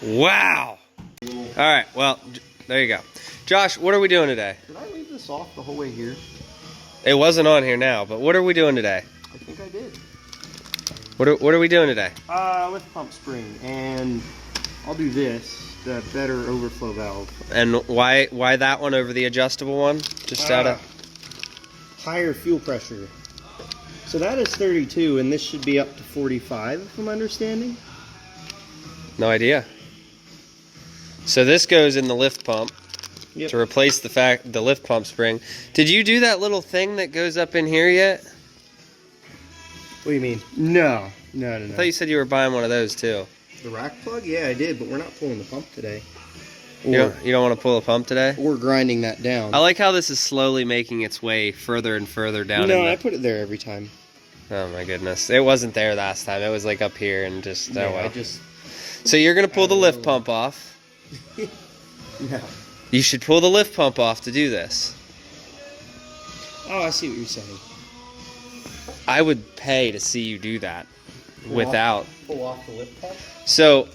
Wow. All right, well, there you go. Josh, what are we doing today? Did I leave this off the whole way here? It wasn't on here now, but what are we doing today? I think I did. What are we doing today? Lift pump spring, and I'll do this, the better overflow valve. And why that one over the adjustable one? Just out of higher fuel pressure. So that is 32, and this should be up to 45, if I'm understanding. No idea. So this goes in the lift pump to replace the lift pump spring. Did you do that little thing that goes up in here yet? What do you mean? No. I thought you said you were buying one of those too. The rack plug? Yeah, I did, but we're not pulling the pump today. You don't want to pull the pump today? We're grinding that down. I like how this is slowly making its way further and further down. No, I put it there every time. Oh my goodness. It wasn't there last time. It was like up here and just, yeah, oh well. So you're going to pull the lift pump off. No. You should pull the lift pump off to do this. Oh, I see what you're saying. I would pay to see you do that without. Pull off the lift pump? So,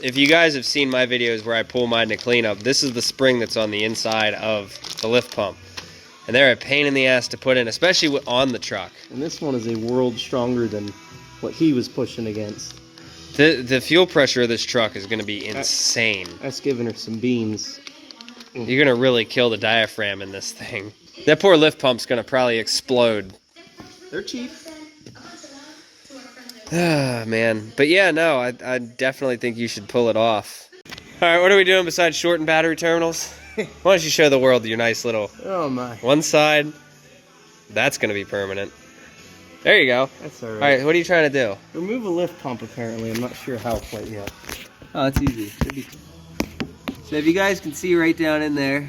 if you guys have seen my videos where I pull mine to clean up, this is the spring that's on the inside of the lift pump. And they're a pain in the ass to put in, especially on the truck. And this one is a world stronger than what he was pushing against. The fuel pressure of this truck is going to be insane. That's giving her some beans. You're going to really kill the diaphragm in this thing. That poor lift pump's going to probably explode. They're cheap. Ah, man. But yeah, no, I definitely think you should pull it off. All right, what are we doing besides shorting battery terminals? Why don't you show the world your nice little... Oh, my. One side, that's going to be permanent. There you go. That's all right. All right, what are you trying to do? Remove a lift pump, apparently. I'm not sure how quite yet. Oh, it's easy. So if you guys can see right down in there,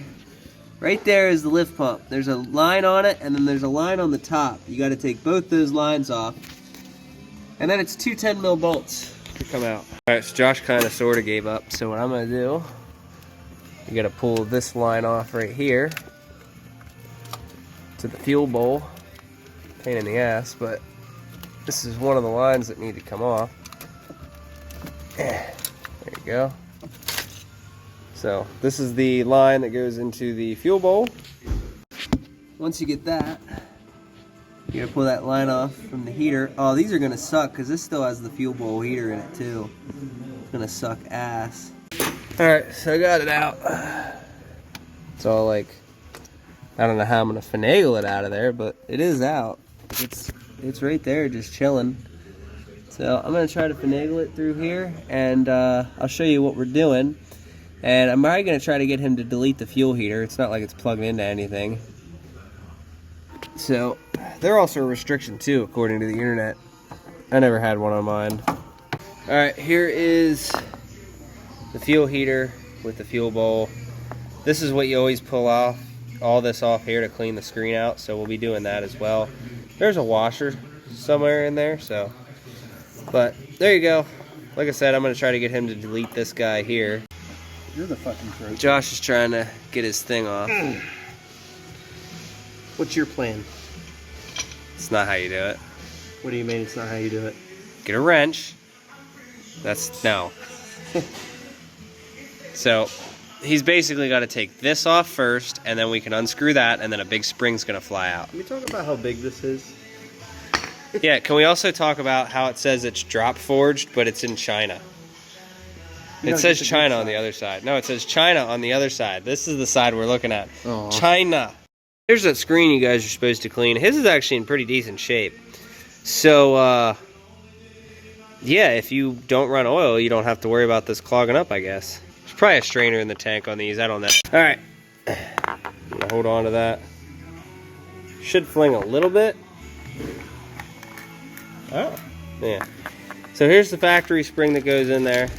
right there is the lift pump. There's a line on it, and then there's a line on the top. You got to take both those lines off. And then it's two 10 mil bolts to come out. All right, so Josh kind of sort of gave up. So what I'm going to do, you got to pull this line off right here to the fuel bowl. Pain in the ass, but this is one of the lines that need to come off. There you go. So this is the line that goes into the fuel bowl. Once you get that, you gotta pull that line off from the heater. Oh, these are gonna suck because this still has the fuel bowl heater in it too. It's gonna suck ass. All right, so I got it out. It's all like, I don't know how I'm gonna finagle it out of there, but it is out. It's right there, just chilling. So I'm gonna try to finagle it through here, and I'll show you what we're doing. And I'm probably gonna try to get him to delete the fuel heater. It's not like it's plugged into anything. So they're also a restriction too, according to the internet. I never had one on mine. All right, here is the fuel heater with the fuel bowl. This is what you always pull off. All this off here to clean the screen out, so we'll be doing that as well. There's a washer somewhere in there, so. But there you go. Like I said, I'm going to try to get him to delete this guy here. You're the fucking pro. Josh is trying to get his thing off. What's your plan? It's not how you do it. What do you mean it's not how you do it? Get a wrench. No. So, he's basically got to take this off first, and then we can unscrew that, and then a big spring's going to fly out. Can we talk about how big this is? Yeah, can we also talk about how it says it's drop forged, but it's in China? It says China on the other side. No, it says China on the other side. This is the side we're looking at. Aww. China. Here's that screen you guys are supposed to clean. His is actually in pretty decent shape. So, yeah, if you don't run oil, you don't have to worry about this clogging up, I guess. There's probably a strainer in the tank on these. I don't know. All right. I'm gonna hold on to that. Should fling a little bit. Oh. Yeah. So here's the factory spring that goes in there.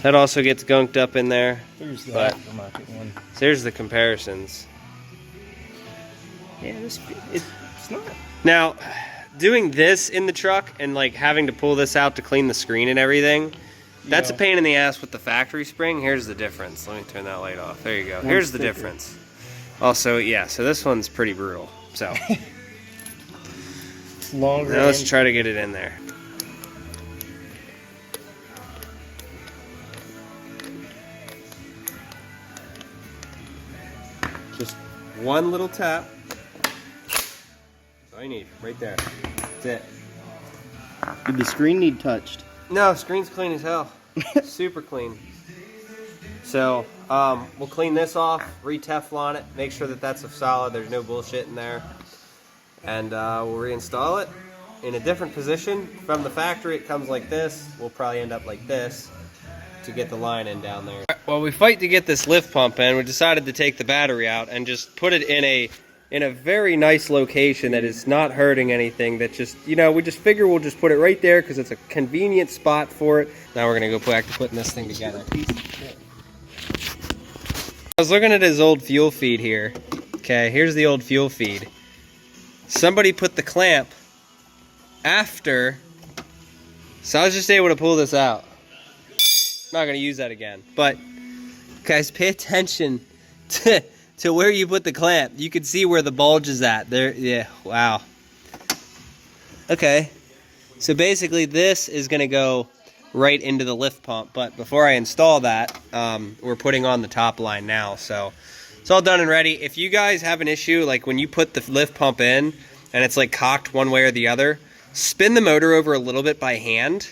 That also gets gunked up in there. Here's the aftermarket one. So here's the comparisons. Yeah, it's not. Now, doing this in the truck and like having to pull this out to clean the screen and everything, that's a pain in the ass with the factory spring. Here's the difference. Let me turn that light off. There you go. Here's the difference. Also, yeah, so this one's pretty brutal. So it's longer. now let's try to get it in there. one little tap. That's all you need, right there. That's it. Did the screen need touched? No, screen's clean as hell. Super clean. So, we'll clean this off, re-Teflon it, make sure that that's solid, there's no bullshit in there. And we'll reinstall it in a different position. From the factory, it comes like this. We'll probably end up like this to get the line in down there. While we fight to get this lift pump in, we decided to take the battery out and just put it in a very nice location that is not hurting anything. That just, you know, we just figure we'll just put it right there because it's a convenient spot for it. Now we're gonna go back to putting this thing together. I was looking at his old fuel feed here. Okay, here's the old fuel feed. Somebody put the clamp after, so I was just able to pull this out. Not gonna use that again, but guys, pay attention to where you put the clamp. You can see where the bulge is at there. Yeah, wow. Okay, so basically this is gonna go right into the lift pump, but before I install that, we're putting on the top line now, so it's all done and ready. If you guys have an issue, like when you put the lift pump in and it's like cocked one way or the other, spin the motor over a little bit by hand.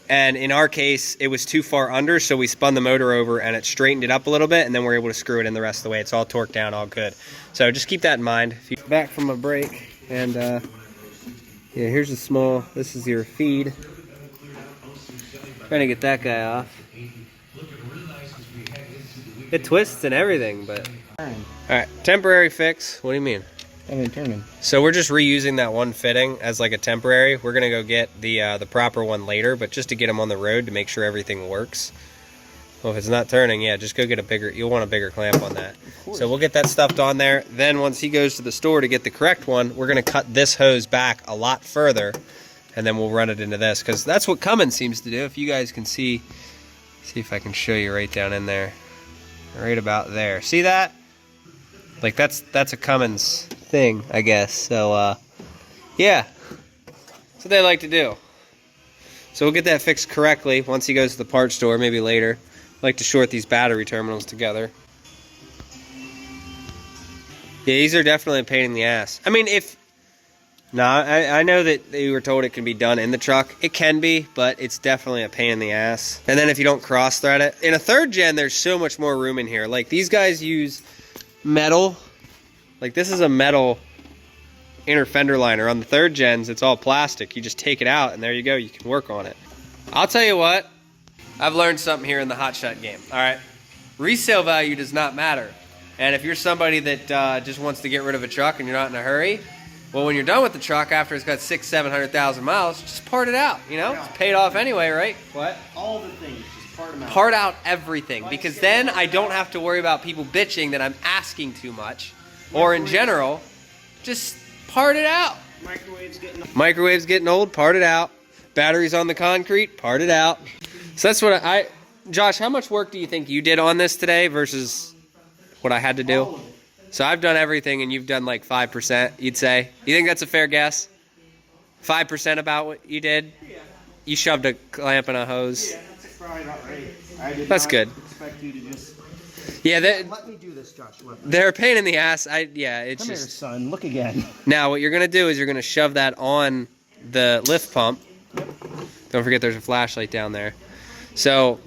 And in our case, it was too far under, so we spun the motor over and it straightened it up a little bit, and then we're able to screw it in the rest of the way. It's all torqued down, all good. So just keep that in mind. Back from a break, and yeah, here's a small, this is your feed. Trying to get that guy off. It twists and everything, but... Alright, temporary fix. What do you mean? I mean, turning. So we're just reusing that one fitting as like a temporary. We're gonna go get the proper one later, but just to get them on the road to make sure everything works. Well, if it's not turning, yeah, just go get a bigger. You'll want a bigger clamp on that. So we'll get that stuffed on there. Then once he goes to the store to get the correct one, we're gonna cut this hose back a lot further, and then we'll run it into this because that's what Cummins seems to do. If you guys can see if I can show you right down in there, right about there. See that? Like that's a Cummins thing, I guess. So yeah, that's what they like to do. So we'll get that fixed correctly once he goes to the parts store, maybe later. I like to short these battery terminals together. Yeah, these are definitely a pain in the ass. I mean, I know that you were told it can be done in the truck. It can be, but it's definitely a pain in the ass. And then if you don't cross thread it. In a third gen, there's so much more room in here. Like these guys use metal. Like this is a metal inner fender liner. On the third gens, it's all plastic. You just take it out and there you go. You can work on it. I'll tell you what, I've learned something here in the hot shot game. All right, resale value does not matter. And if you're somebody that just wants to get rid of a truck and you're not in a hurry, well, when you're done with the truck after it's got 600,000-700,000 miles, just part it out. You know, it's paid off anyway, right? What? All the things. Part them out. Part out everything, because then I don't have to worry about people bitching that I'm asking too much, or in general, just part it out. Microwaves getting old, part it out. Batteries on the concrete, part it out. So that's what Josh, how much work do you think you did on this today versus what I had to do? So I've done everything and you've done like 5%, you'd say. You think that's a fair guess? 5% about what you did? Yeah. You shoved a clamp and a hose? Yeah. Probably not right. That's good. Expect you to just... Yeah, let me do this, Josh. They're a pain in the ass. Yeah, it's Come just. Here, son. Look again. Now, what you're gonna do is you're gonna shove that on the lift pump. Yep. Don't forget, there's a flashlight down there. So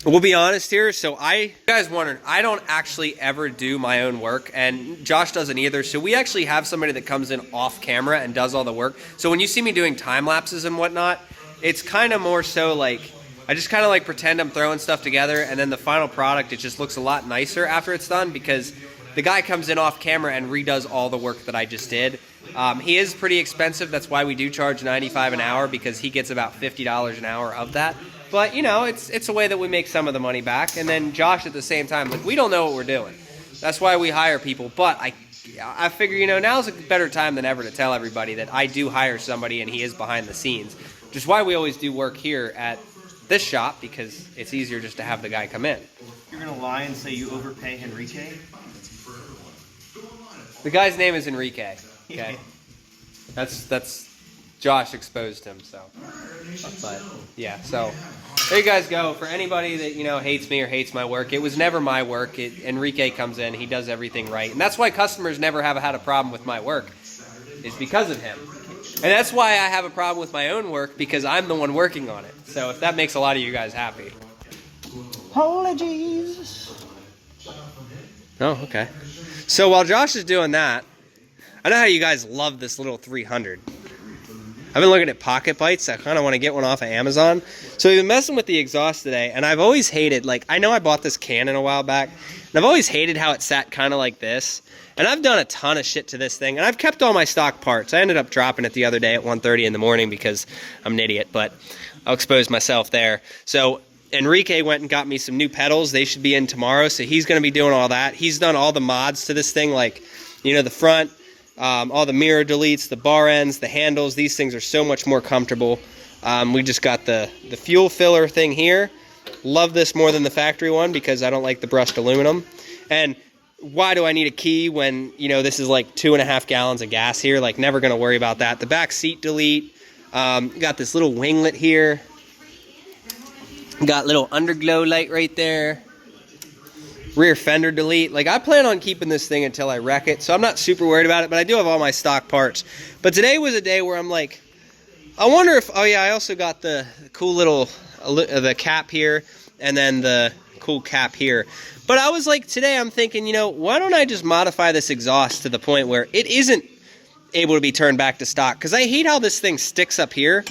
we'll be honest here. So you guys wondered, I don't actually ever do my own work, and Josh doesn't either. So we actually have somebody that comes in off camera and does all the work. So when you see me doing time lapses and whatnot, it's kind of more so like. I just kind of like pretend I'm throwing stuff together, and then the final product, it just looks a lot nicer after it's done because the guy comes in off camera and redoes all the work that I just did. He is pretty expensive. That's why we do charge $95 an hour, because he gets about $50 an hour of that. But, you know, it's a way that we make some of the money back. And then Josh at the same time, like, we don't know what we're doing. That's why we hire people. But I figure, you know, now's a better time than ever to tell everybody that I do hire somebody and he is behind the scenes. Which is why we always do work here at this shop, because it's easier just to have the guy come in. You're gonna lie and say you overpay Enrique? The guy's name is Enrique. Okay, that's Josh exposed him, so. But yeah, so there you guys go. For anybody that, you know, hates me or hates my work, it was never my work. Enrique comes in, he does everything right. And that's why customers never have had a problem with my work, is because of him. And that's why I have a problem with my own work, because I'm the one working on it. So if that makes a lot of you guys happy. Apologies. Oh, okay. So while Josh is doing that, I know how you guys love this little 300. I've been looking at pocket bites. I kind of want to get one off of Amazon. So we've been messing with the exhaust today, and I've always hated, like, I know I bought this Canon a while back, and I've always hated how it sat kind of like this. And I've done a ton of shit to this thing, and I've kept all my stock parts. I ended up dropping it the other day at 1:30 in the morning because I'm an idiot, but I'll expose myself there. So Enrique went and got me some new pedals. They should be in tomorrow, so he's going to be doing all that. He's done all the mods to this thing, like, you know, the front, all the mirror deletes, the bar ends, the handles. These things are so much more comfortable. We just got the fuel filler thing here. Love this more than the factory one because I don't like the brushed aluminum. And why do I need a key when, you know, this is like 2.5 gallons of gas here? Like, never going to worry about that. The back seat delete. Got this little winglet here. Got little underglow light right there. Rear fender delete. Like, I plan on keeping this thing until I wreck it, so I'm not super worried about it, but I do have all my stock parts. But today was a day where I'm like, I wonder if, oh yeah, I also got the cool little, the cap here, and then the cool cap here. But I was like, today I'm thinking, you know, why don't I just modify this exhaust to the point where it isn't able to be turned back to stock? Because I hate how this thing sticks up here.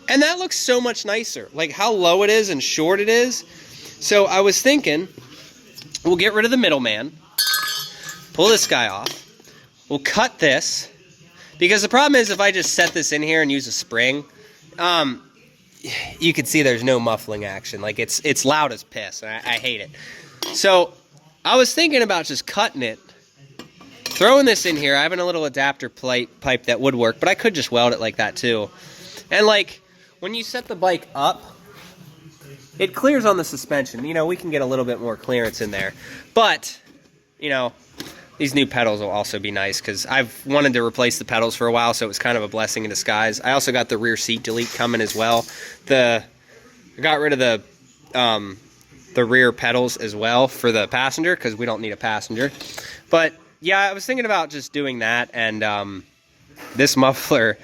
And that looks so much nicer. Like, how low it is and short it is. So I was thinking, we'll get rid of the middleman. Pull this guy off. We'll cut this. Because the problem is, if I just set this in here and use a spring, you can see there's no muffling action. Like, it's loud as piss. And I hate it. So I was thinking about just cutting it, throwing this in here. I have a little adapter pipe that would work, but I could just weld it like that too. And like, when you set the bike up, it clears on the suspension. You know, we can get a little bit more clearance in there. But, you know, these new pedals will also be nice because I've wanted to replace the pedals for a while, so it was kind of a blessing in disguise. I also got the rear seat delete coming as well. I got rid of the rear pedals as well for the passenger because we don't need a passenger. But yeah, I was thinking about just doing that, and this muffler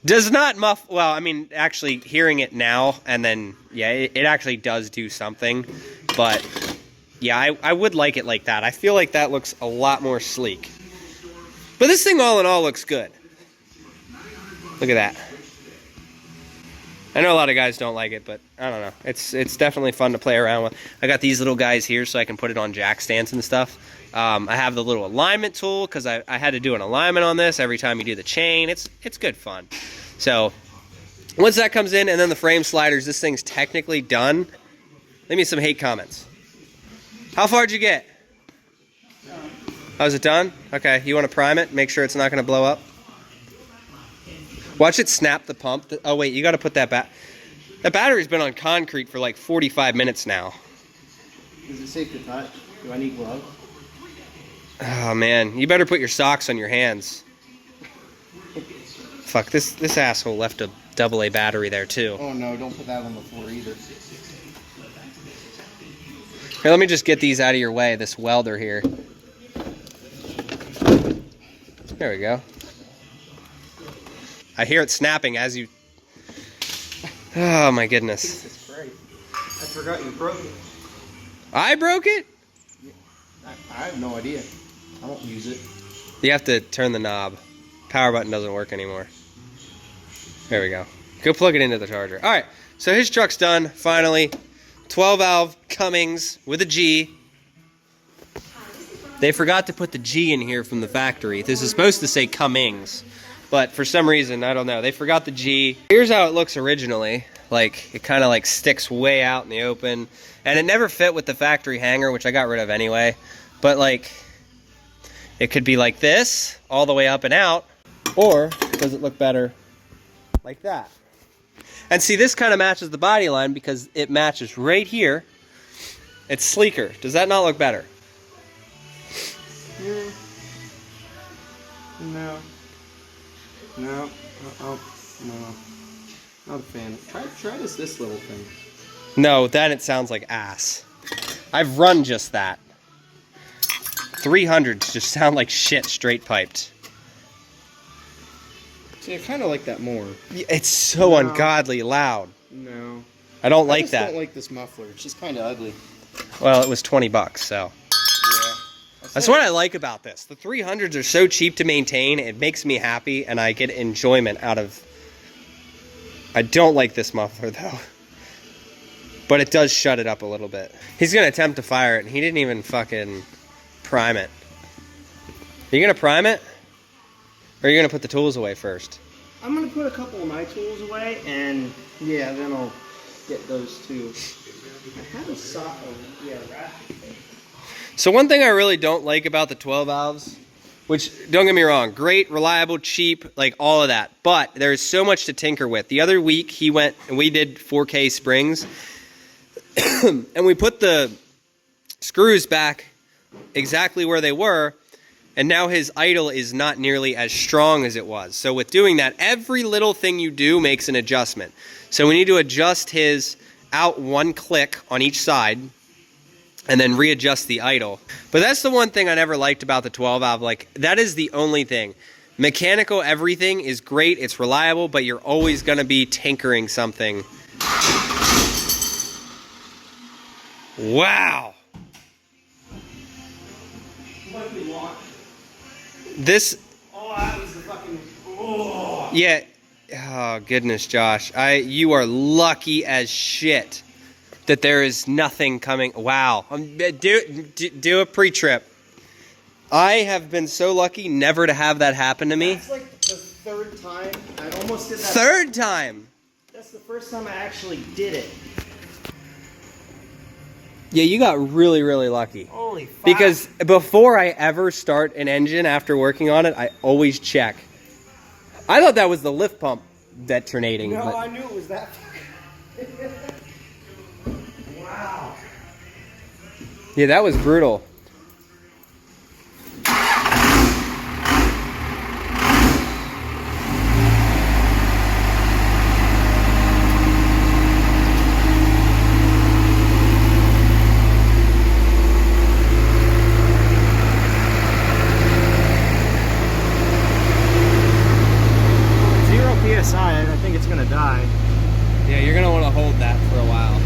does not muffle. Well, I mean, actually hearing it now, and then, yeah, it actually does do something. But yeah, I would like it like that. I feel like that looks a lot more sleek. But this thing all in all looks good. Look at that. I know a lot of guys don't like it, but I don't know. It's definitely fun to play around with. I got these little guys here so I can put it on jack stands and stuff. I have the little alignment tool because I had to do an alignment on this every time you do the chain. It's good fun. So once that comes in, and then the frame sliders, this thing's technically done. Leave me some hate comments. How far did you get? Oh, is it done? Okay, you want to prime it? Make sure it's not going to blow up. Watch it snap the pump. Oh wait, you got to put that back. That battery's been on concrete for like 45 minutes now. Is it safe to touch? Do I need gloves? Oh man, you better put your socks on your hands. Fuck, this asshole left a AA battery there too. Oh no, don't put that on the floor either. Here, let me just get these out of your way, this welder here. There we go. I hear it snapping as you... Oh my goodness. Jesus Christ. I forgot you broke it. I broke it? I have no idea. I don't use it. You have to turn the knob. Power button doesn't work anymore. There we go. Go plug it into the charger. Alright, so his truck's done, finally. 12-valve Cummins with a G. They forgot to put the G in here from the factory. This is supposed to say Cummins, but for some reason, I don't know, they forgot the G. Here's how it looks originally. Like, it kind of like sticks way out in the open, and it never fit with the factory hanger, which I got rid of anyway. But like, it could be like this, all the way up and out, or does it look better like that? And see, this kind of matches the body line because it matches right here. It's sleeker. Does that not look better? No. No. No. Not a fan. Try this little thing. No, then it sounds like ass. I've run just that. 300s just sound like shit straight piped. See, I kind of like that more. It's so ungodly loud. No. I don't like that. I don't like this muffler. It's just kind of ugly. Well, it was $20, so. Yeah. That's what I like about this. The 300s are so cheap to maintain. It makes me happy, and I get enjoyment out of... I don't like this muffler, though. But it does shut it up a little bit. He's going to attempt to fire it, and he didn't even fucking prime it. Are you going to prime it? Or are you going to put the tools away first? I'm going to put a couple of my tools away, and yeah, then I'll get those too. I have a ratchet. So one thing I really don't like about the 12 valves, which, don't get me wrong, great, reliable, cheap, like all of that. But there's so much to tinker with. The other week, he went and we did 4K springs. And we put the screws back exactly where they were. And now his idle is not nearly as strong as it was. So with doing that, every little thing you do makes an adjustment. So we need to adjust his out one click on each side and then readjust the idle. But that's the one thing I never liked about the 12 valve. Like, that is the only thing. Mechanical everything is great, it's reliable, but you're always gonna be tinkering something. Wow. What do we want? This... Oh, that was the fucking... Oh. Yeah. Oh, goodness, Josh. You are lucky as shit that there is nothing coming. Wow. Do a pre-trip. I have been so lucky never to have that happen to me. That's like the third time. I almost did that. Third time? That's the first time I actually did it. Yeah, you got really, really lucky. Holy fuck. Because before I ever start an engine after working on it, I always check. I thought that was the lift pump detonating. No, but... I knew it was that. Wow. Yeah, that was brutal. PSI, I think it's gonna die. Yeah, you're gonna want to hold that for a while.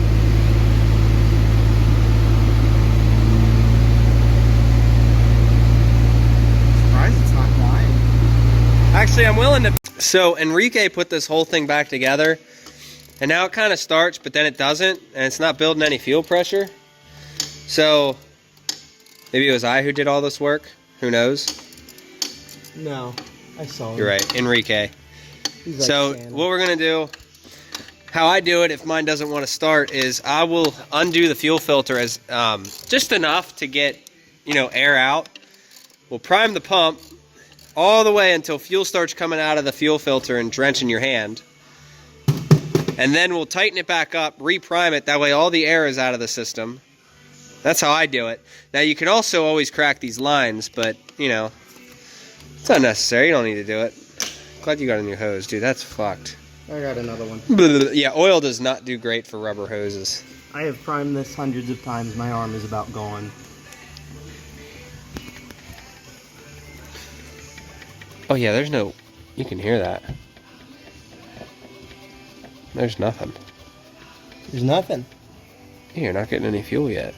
Surprised it's not dying. Actually, I'm willing to... So, Enrique put this whole thing back together, and now it kind of starts, but then it doesn't, and it's not building any fuel pressure. So, maybe it was I who did all this work. Who knows? No, I saw it. You're right, Enrique. Like so what we're gonna do, how I do it if mine doesn't want to start, is I will undo the fuel filter as just enough to get, you know, air out. We'll prime the pump all the way until fuel starts coming out of the fuel filter and drenching your hand. And then we'll tighten it back up, reprime it, that way all the air is out of the system. That's how I do it. Now you can also always crack these lines, but, you know, it's unnecessary, you don't need to do it. Glad you got a new hose, dude. That's fucked. I got another one. Yeah, oil does not do great for rubber hoses. I have primed this hundreds of times. My arm is about gone. Oh yeah, there's no... You can hear that. There's nothing. There's nothing. You're not getting any fuel yet.